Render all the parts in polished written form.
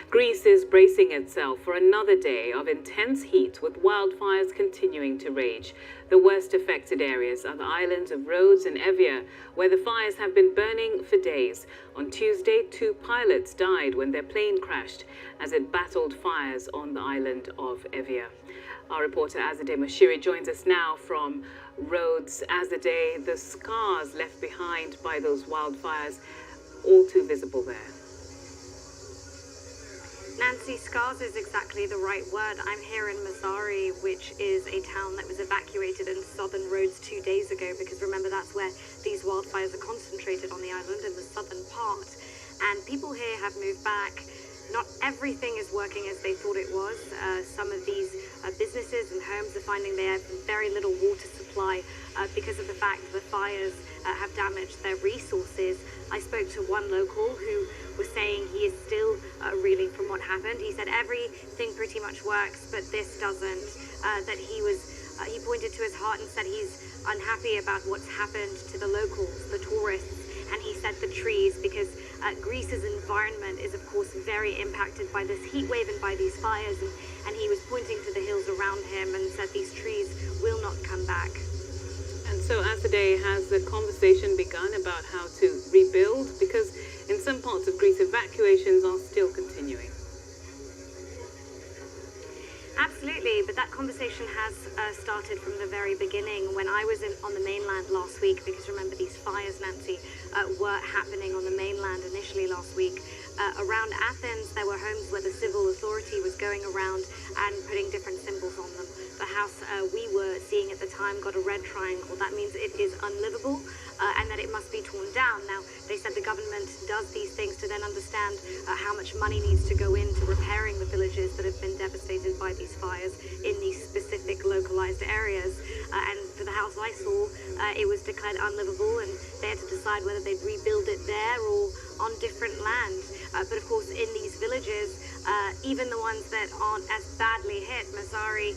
Greece is bracing itself for another day of intense heat, with wildfires continuing to rage. The worst affected areas are the islands of Rhodes and Evia, where the fires have been burning for days. On Tuesday, 2 pilots died when their plane crashed as it battled fires on the island of Evia. Our reporter Azadeh Mashiri joins us now from Rhodes. Azadeh, the scars left behind by those wildfires, all too visible there. Nancy, scars is exactly the right word. I'm here in Mazari, which is a town that was evacuated in southern Rhodes 2 days ago, because remember, that's where these wildfires are concentrated, on the island in the southern part. And people here have moved back. Not everything is working as they thought it was. Some of these businesses and homes are finding they have very little water supply because of the fact that the fires have damaged their resources. I spoke to one local who was saying he is still reeling from what happened. He said everything pretty much works, but this doesn't. That he pointed to his heart and said he's unhappy about what's happened to the locals, the tourists. And he said the trees, because Greece's environment is, of course, very impacted by this heat wave and by these fires. And he was pointing to the hills around him and said these trees will not come back. And so, Azadeh, has the conversation begun about how to rebuild? Because in some parts of Greece, evacuations are still continuing. Absolutely, but that conversation has started from the very beginning when I was on the mainland last week, because remember, these fires, Nancy, were happening on the mainland initially last week. Around Athens, there were homes where the civil authority was going around and putting different symbols on them. The house we were seeing at the time got a red triangle. That means it is unlivable and that it must be torn down. Now, they said the government does these things to then understand how much money needs to go into repairing the villages that have been devastated by these fires in these specific localized areas. And for the house I saw, it was declared unlivable, and they had to decide whether they'd rebuild it there or on different land. But of course, in these villages, even the ones that aren't as badly hit, Mazari,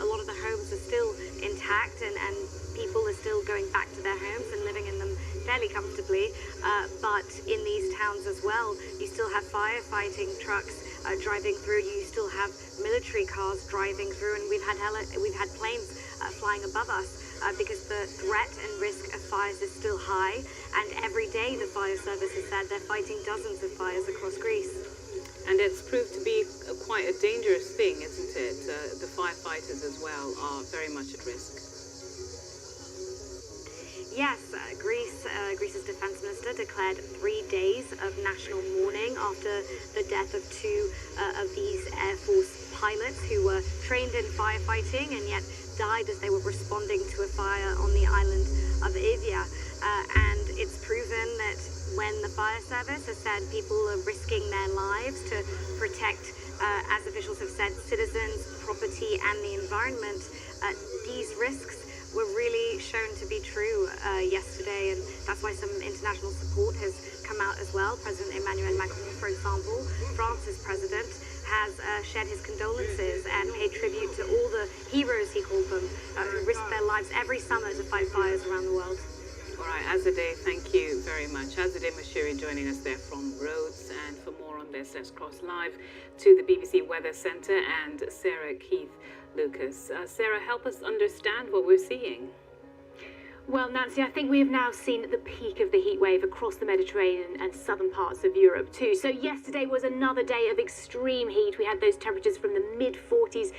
a lot of the homes are still intact, and people are still going back to their homes and living in them fairly comfortably. But in these towns as well, you still have firefighting trucks driving through. You still have military cars driving through, and we've had planes flying above us because the threat and risk of fires is still high. And every day, the fire service has said they're fighting dozens of fires across Greece. And it's proved to be quite a dangerous thing, isn't it? The firefighters as well are very much at risk. Yes, Greece's defense minister declared 3 days of national mourning after the death of 2 of these Air Force pilots who were trained in firefighting and yet died as they were responding to a fire on the island of Evia. And it's proven that when the fire service has said people are risking their lives to protect, as officials have said, citizens, property and the environment, these risks were really shown to be true yesterday, and that's why some international support has come out as well. President Emmanuel Macron, for example, France's president, has shared his condolences and paid tribute to all the heroes, he called them, who risk their lives every summer to fight fires around the world. All right, Azadeh, thank you very much. Azadeh Mashiri joining us there from Rhodes. And for more on this, let's cross live to the BBC Weather Centre and Sarah Keith-Lucas. Sarah, help us understand what we're seeing. Well, Nancy, I think we have now seen the peak of the heat wave across the Mediterranean and southern parts of Europe too. So yesterday was another day of extreme heat. We had those temperatures from the mid-40s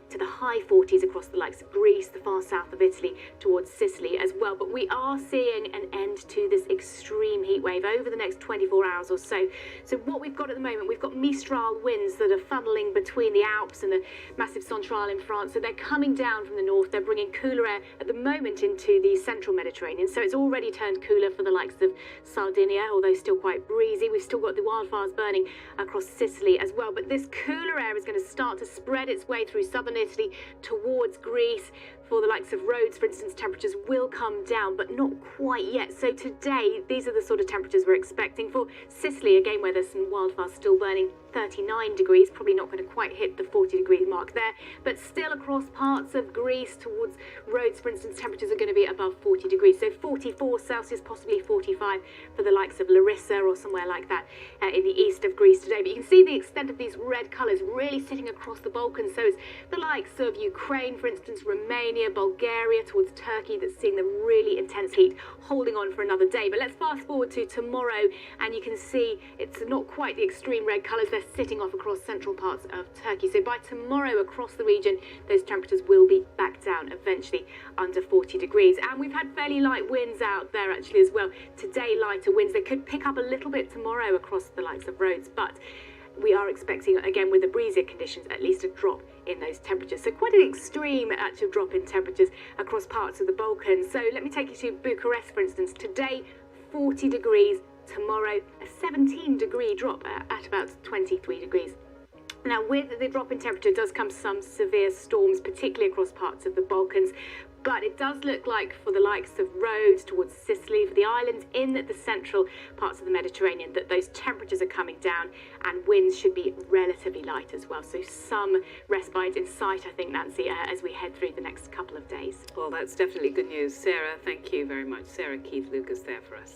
to the high 40s across the likes of Greece, the far south of Italy, towards Sicily as well. But we are seeing an end to this extreme heat wave over the next 24 hours or so. So what we've got at the moment, we've got Mistral winds that are funneling between the Alps and the Massif Central in France. So they're coming down from the north. They're bringing cooler air at the moment into the central Mediterranean. So it's already turned cooler for the likes of Sardinia, although still quite breezy. We've still got the wildfires burning across Sicily as well. But this cooler air is going to start to spread its way through southern Italy towards Greece. For the likes of Rhodes, for instance, temperatures will come down, but not quite yet. So today, these are the sort of temperatures we're expecting. For Sicily, again, where there's some wildfires still burning, 39 degrees, probably not going to quite hit the 40-degree mark there, but still across parts of Greece towards Rhodes, for instance, temperatures are going to be above 40 degrees. So 44 Celsius, possibly 45 for the likes of Larissa or somewhere like that in the east of Greece today. But you can see the extent of these red colours really sitting across the Balkans. So it's the likes of Ukraine, for instance, Romania, Bulgaria, towards Turkey that's seeing the really intense heat holding on for another day. But let's fast forward to tomorrow, and you can see it's not quite the extreme red colours. They're sitting off across central parts of Turkey. So by tomorrow across the region, those temperatures will be back down eventually under 40 degrees. And we've had fairly light winds out there actually as well. Today, lighter winds. They could pick up a little bit tomorrow across the likes of Rhodes, but we are expecting, again, with the breezier conditions, at least a drop in those temperatures. So quite an extreme actual drop in temperatures across parts of the Balkans. So let me take you to Bucharest, for instance. Today, 40 degrees. Tomorrow, a 17-degree drop at about 23 degrees. Now, with the drop in temperature does come some severe storms, particularly across parts of the Balkans. But it does look like for the likes of Rhodes towards Sicily, for the islands in the central parts of the Mediterranean, that those temperatures are coming down and winds should be relatively light as well. So some respite in sight, I think, Nancy, as we head through the next couple of days. Well, that's definitely good news. Sarah, thank you very much. Sarah Keith Lucas there for us.